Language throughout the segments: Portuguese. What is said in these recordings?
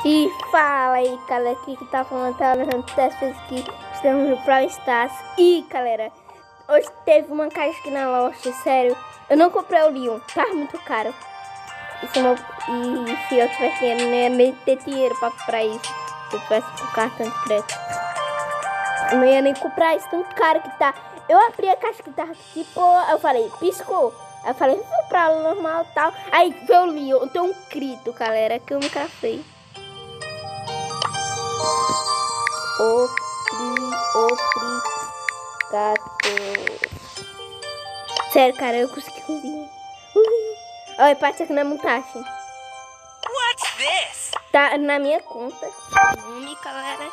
E fala aí, galera, aqui que tá falando, tá levando 10 vezes que estamos no Brawl Stars. E galera, hoje teve uma caixa aqui na loja, sério. Eu não comprei o Leon, tá muito caro. E se eu tivesse dinheiro, não ia nem ter dinheiro pra comprar isso. Se eu tivesse com cartão de crédito, eu não ia nem comprar isso, tão caro que tá. Eu abri a caixa que tava tipo, eu falei, piscou. Aí eu falei, vou comprar o normal e tal. Aí veio o Leon, eu tenho um grito, galera, que eu nunca fiz. Obrigado. Sério, cara, eu consegui o Leon. Olha, passa aqui na montagem. What's this? Tá na minha conta. Nome, galera.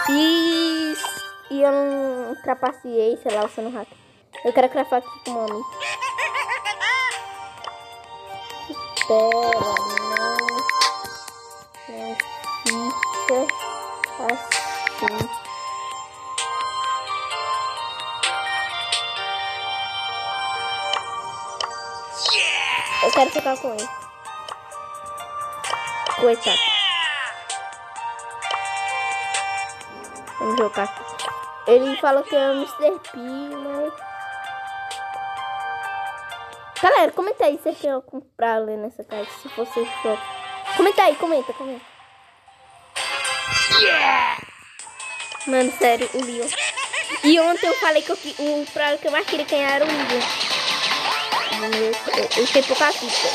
E eu não trapaceei, sei lá, usando hack. Eu quero gravar aqui com o nome. Espera, não fica assim. Eu quero ficar com ele. Coitado. Vamos jogar. Ele falou que é o Mr. P, mas... Galera, comenta aí se quer comprar ali nessa caixa, se você for. Comenta aí, comenta. Mano, sério, o Leon. E ontem eu falei que o prazo que eu mais queria ganhar era o Leon. Eu tenho pouca vida.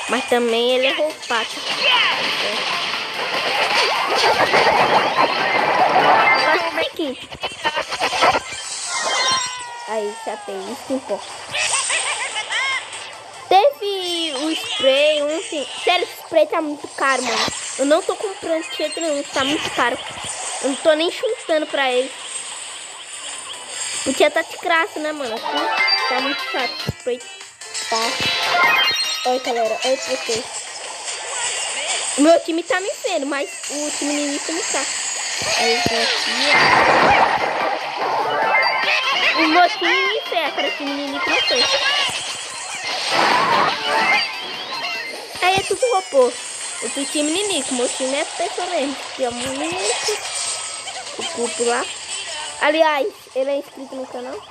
Mas também ele é roubado. Aqui. Aí, já tem. Isso que importa. Teve o spray ontem. Sério, o spray tá muito caro, mano. Eu não tô comprando de jeito nenhum. Tá muito caro. Eu não tô nem chutando pra ele. Podia tá de graça, né, mano? Assim, tá muito caro. O spray tá. Olha, galera. Olha pra vocês. O meu time tá me vendo, mas o time inimigo não tá. Aí, aqui, ó. O meu time me fez, para o time inimigo não fez. Aí é tudo robô. O do time inimigo, meu time é pessoa mesmo. Que é muito. O grupo lá. Aliás, ele é inscrito no canal.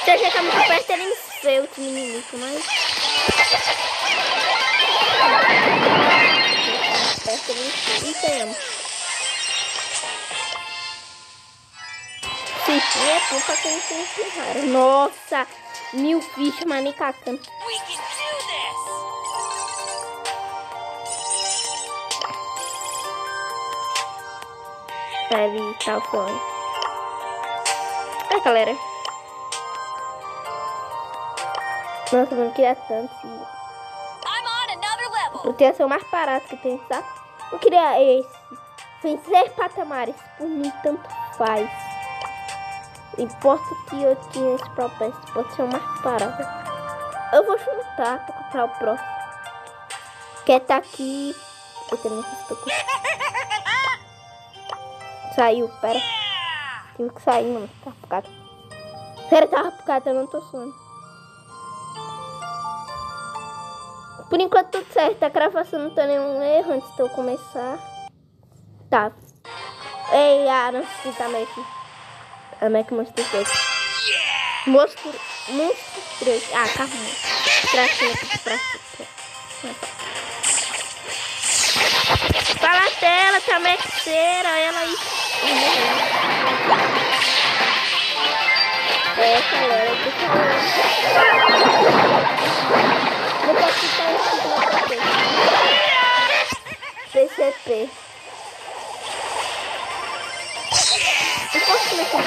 Se eu chegar muito perto, ele me vê o time inimigo, mas... perto ele me vê. E ganhamos. Sim, é culpa que a gente empurraram. Nossa, 1000 fichas, mas nem cacando. Pra evitar o fone. Ai, galera. Nossa, eu não queria tanto. Eu queria ser o mais barato que tem, sabe? Eu queria esse. Vencer patamares. Por mim, tanto faz. Importa que eu tinha esse propósito. Pode ser o mais barato. Eu vou juntar pra comprar o próximo. Quer tá aqui. Eu também estou com... Saiu, pera. Tive que sair, mano. Tá bugado. Sério, tava bugado, eu não tô suando. Por enquanto tudo certo. A gravação não tá nenhum erro antes de eu começar. Tá. Ei, não sei se tá Mac. A Mac Monster 3. Monstro 3. Ah, carro. Tracinha aqui pra cima. Fala a tela, tá Maxeira, ela aí. É, galera, eu tô falando. Vou participar aqui pra PCP. Eu posso começar a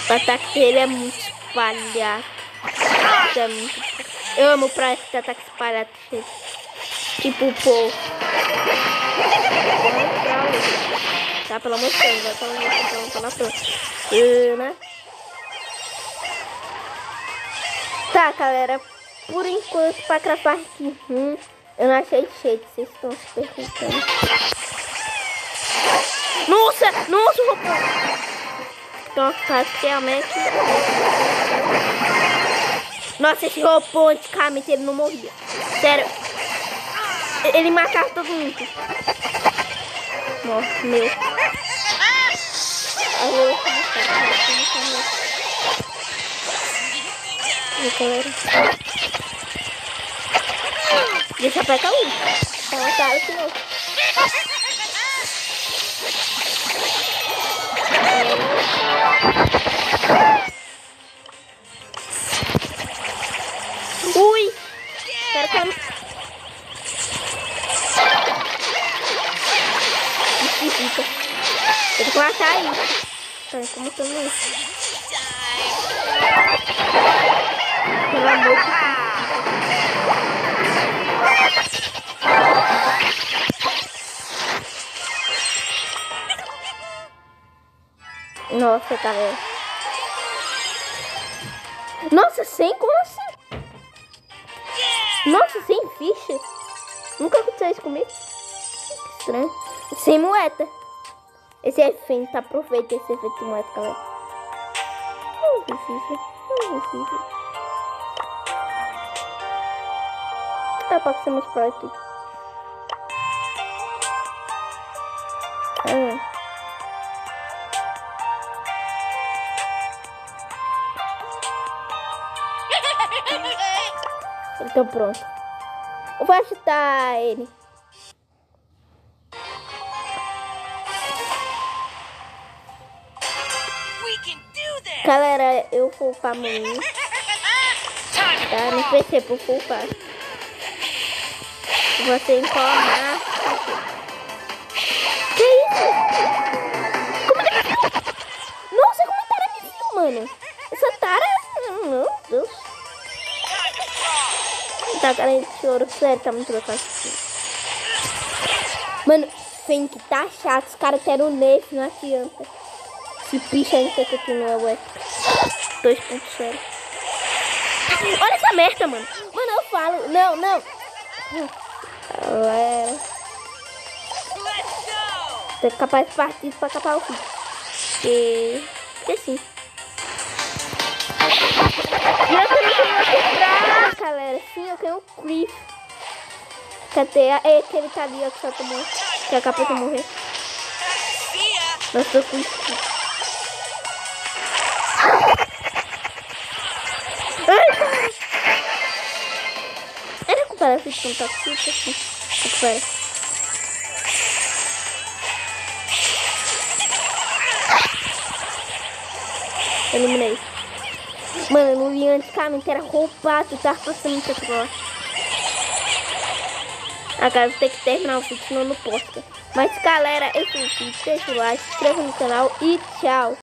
o ataque dele é muito espalhado. É muito... Eu amo pra esse ataque espalhado. Tipo o povo. Tá, pelo amor de Deus, vai pra lá, né? Tá, galera. Por enquanto, pra gravar aqui, Eu não achei cheio, vocês estão se perguntando. Nossa, nossa, o robô. Então, praticamente. Nossa, esse robô, antigamente, ele não morria. Sério. Ele matava todo mundo. Nossa, meu. Aí eu vou galera. Deixa eu apertar um. Tá uma cara aqui não. Ui! Espera que eu não... Esquisita. Eu tenho que matar isso. Peraí, como eu tô isso? Pelo amor de Deus. Nossa, galera. Nossa, sem como assim? Nossa, sem ficha? Nunca aconteceu isso comigo. Que estranho. Sem moeda. Esse efeito, aproveita esse efeito de moeda, galera. Não precisa. Não precisa. Ah, pode ser mais prático. Então pronto. Eu vou chutar ele. Galera, eu vou upar muito. Tá? No PC, por upar. Você informar. Que isso? Como é que... Nossa, como a Tara me viu, mano? Essa Tara... Meu Deus. Tá, cara de ouro. Sério, tá muito legal. Mano, tem que tá chato. Os caras querem o nerf, não adianta. Esse bicho ainda que aqui não é o 2.0. Olha essa merda, mano. Mano, eu falo. Não, não. Galera. Tô capaz de partir pra capar o vídeo. Que sim. E eu também tenho outro pra galera. Sim, eu tenho um Cliff. Cadê? É aquele tá ali, ó, que só tomou. Que acabou de morrer. Nossa, eu fui. Recupera esse contato aqui. Recupera. Eliminei. Mano, no li antigamente era roubado, tá passando muito agora. Agora vou ter que terminar o vídeo, senão não posso. Mas galera, esse é o vídeo. Deixa o like, se inscreva no canal e tchau.